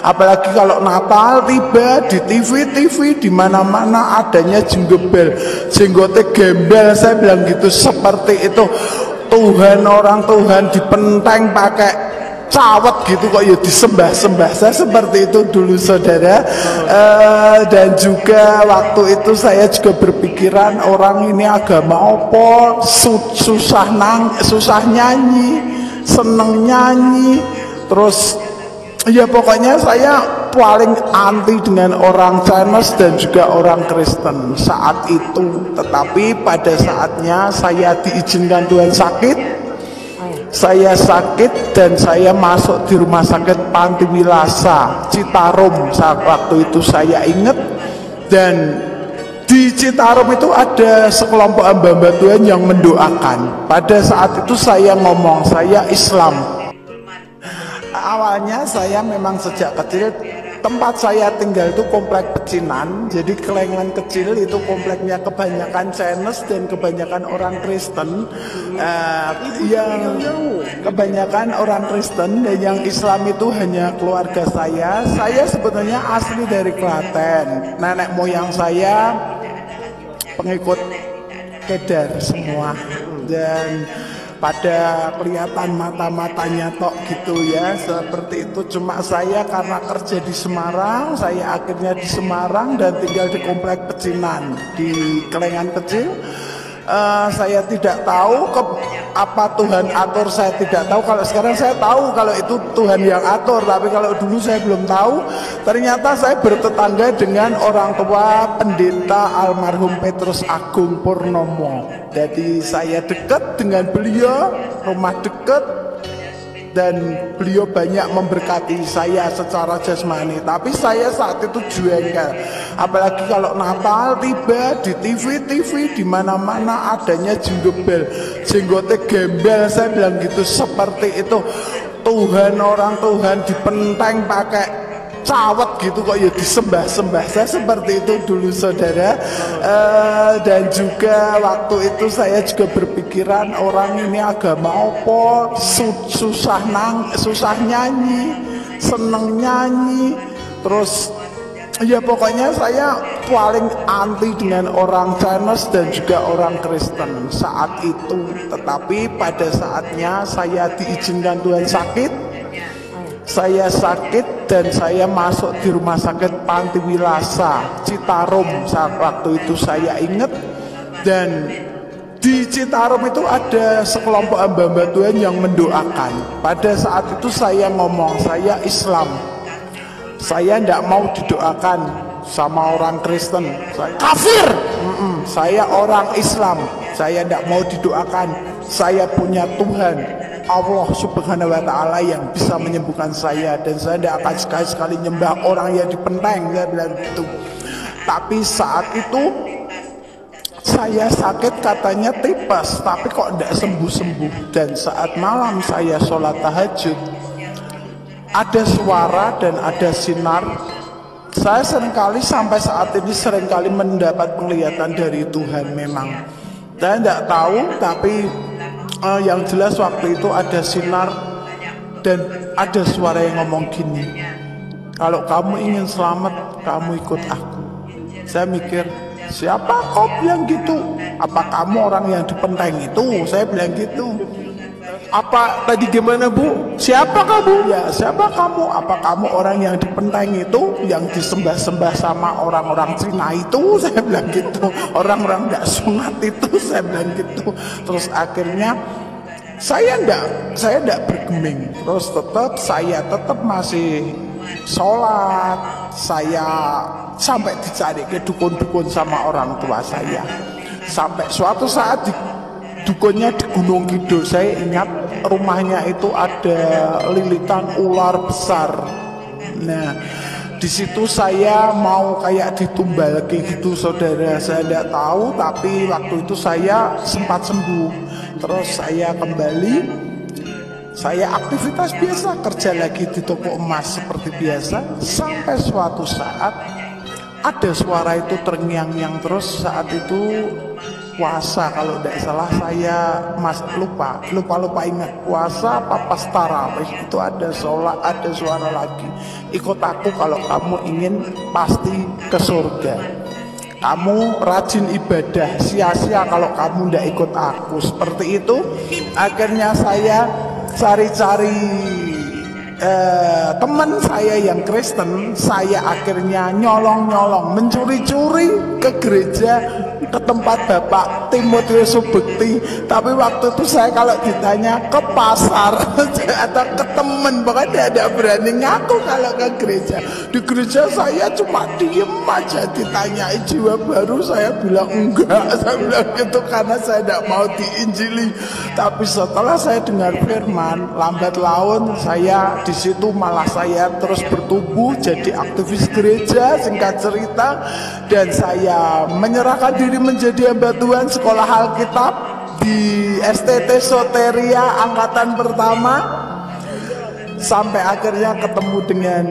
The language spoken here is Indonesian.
Apalagi kalau Natal tiba di TV di mana-mana adanya jingle bell, jenggote gembel, saya bilang gitu. Seperti itu Tuhan, orang Tuhan dipenteng pakai cawet gitu kok ya disembah-sembah. Saya seperti itu dulu saudara. Dan juga waktu itu saya juga berpikiran orang ini agama apa, susah nyanyi, seneng nyanyi, terus ya pokoknya saya paling anti dengan orang Chinese dan juga orang Kristen saat itu. Tetapi pada saatnya saya diizinkan Tuhan sakit, saya sakit dan saya masuk di rumah sakit Panti Wilasa Citarum saat waktu itu saya ingat. Dan di Citarum itu ada sekelompok hamba-hamba Tuhan yang mendoakan. Pada saat itu saya ngomong saya Islam. Awalnya saya memang sejak kecil, tempat saya tinggal itu komplek pecinan. Jadi Kelengan kecil itu kompleknya kebanyakan Chinese dan kebanyakan orang Kristen. Yang kebanyakan orang Kristen dan yang Islam itu hanya keluarga saya. Saya sebetulnya asli dari Klaten. Nenek moyang saya pengikut Kedar semua. Dan pada kelihatan mata-matanya tok gitu ya, seperti itu. Cuma saya karena kerja di Semarang, saya akhirnya di Semarang dan tinggal di komplek pecinan di Kelengan kecil. Saya tidak tahu apa Tuhan atur, saya tidak tahu. Kalau sekarang saya tahu kalau itu Tuhan yang atur, tapi kalau dulu saya belum tahu. Ternyata saya bertetangga dengan orang tua pendeta almarhum Petrus Agung Purnomo. Jadi saya dekat dengan beliau, rumah dekat, dan beliau banyak memberkati saya secara jasmani. Tapi saya saat itu jengkel, apalagi kalau Natal tiba di TV di mana-mana adanya jingle bell, jenggote gembel, saya bilang gitu. Seperti itu Tuhan, orang Tuhan dipenteng pakai cawet gitu kok ya disembah-sembah. Saya seperti itu dulu saudara. Dan juga waktu itu saya juga berpikiran orang ini agama apa, susah nyanyi, seneng nyanyi, terus ya pokoknya saya paling anti dengan orang Chinese dan juga orang Kristen saat itu. Tetapi pada saatnya saya diizinkan Tuhan sakit, saya sakit dan saya masuk di rumah sakit Panti Wilasa Citarum saat waktu itu saya ingat. Dan di Citarum itu ada sekelompok hamba-hamba Tuhan yang mendoakan. Pada saat itu saya ngomong saya Islam, saya tidak mau didoakan sama orang Kristen, saya kafir. Saya orang Islam, saya tidak mau didoakan. Saya punya Tuhan Allah Subhanahu wa Ta'ala yang bisa menyembuhkan saya, dan saya tidak akan sekali-sekali nyembah orang yang dipenteng, saya bilang gitu. Tapi saat itu saya sakit katanya tipes, tapi kok tidak sembuh-sembuh. Dan saat malam saya sholat tahajud, ada suara dan ada sinar. Saya seringkali sampai saat ini seringkali mendapat penglihatan dari Tuhan memang. Saya tidak tahu, tapi yang jelas waktu itu ada sinar dan ada suara yang ngomong gini, kalau kamu ingin selamat, kamu ikut aku. Saya mikir, siapa kau bilang gitu? Apa kamu orang yang dipenteng itu? Saya bilang gitu. Apa tadi gimana Bu? Siapa kamu? Ya, siapa kamu? Apa kamu orang yang dipenteng itu, yang disembah-sembah sama orang-orang Cina itu? Saya bilang gitu. Orang-orang gak sunat itu, saya bilang gitu. Terus akhirnya saya enggak bergeming. Terus saya tetap masih sholat. Saya sampai dicari ke dukun-dukun sama orang tua saya. Sampai suatu saat dukunnya di Gunung Kidul, saya ingat rumahnya itu ada lilitan ular besar. Nah, di situ saya mau kayak ditumbal kayak gitu saudara. Saya tidak tahu, tapi waktu itu saya sempat sembuh. Terus saya kembali, saya aktivitas biasa, kerja lagi di toko emas seperti biasa. Sampai suatu saat ada suara itu terngiang-ngiang terus. Saat itu puasa kalau tidak salah, saya lupa ingat puasa apa pas tarawih itu ada sholat, ada suara lagi, ikut aku kalau kamu ingin pasti ke surga. Kamu rajin ibadah, sia-sia kalau kamu tidak ikut aku. Seperti itu. Akhirnya saya cari-cari teman saya yang Kristen. Saya akhirnya nyolong-nyolong, mencuri-curi ke gereja, ke tempat Bapak Timotius Subekti. Tapi waktu itu saya kalau ditanya ke pasar atau ke temen, pokoknya tidak berani ngaku kalau ke gereja. Di gereja saya cuma diem aja, ditanyai jiwa baru, saya bilang enggak. Saya bilang gitu karena saya tidak mau diinjili. Tapi setelah saya dengar firman, lambat laun saya di situ malah saya terus bertumbuh jadi aktivis gereja, singkat cerita, dan saya menyerahkan diri menjadi hamba Tuhan, sekolah Alkitab di STT Soteria angkatan pertama, sampai akhirnya ketemu dengan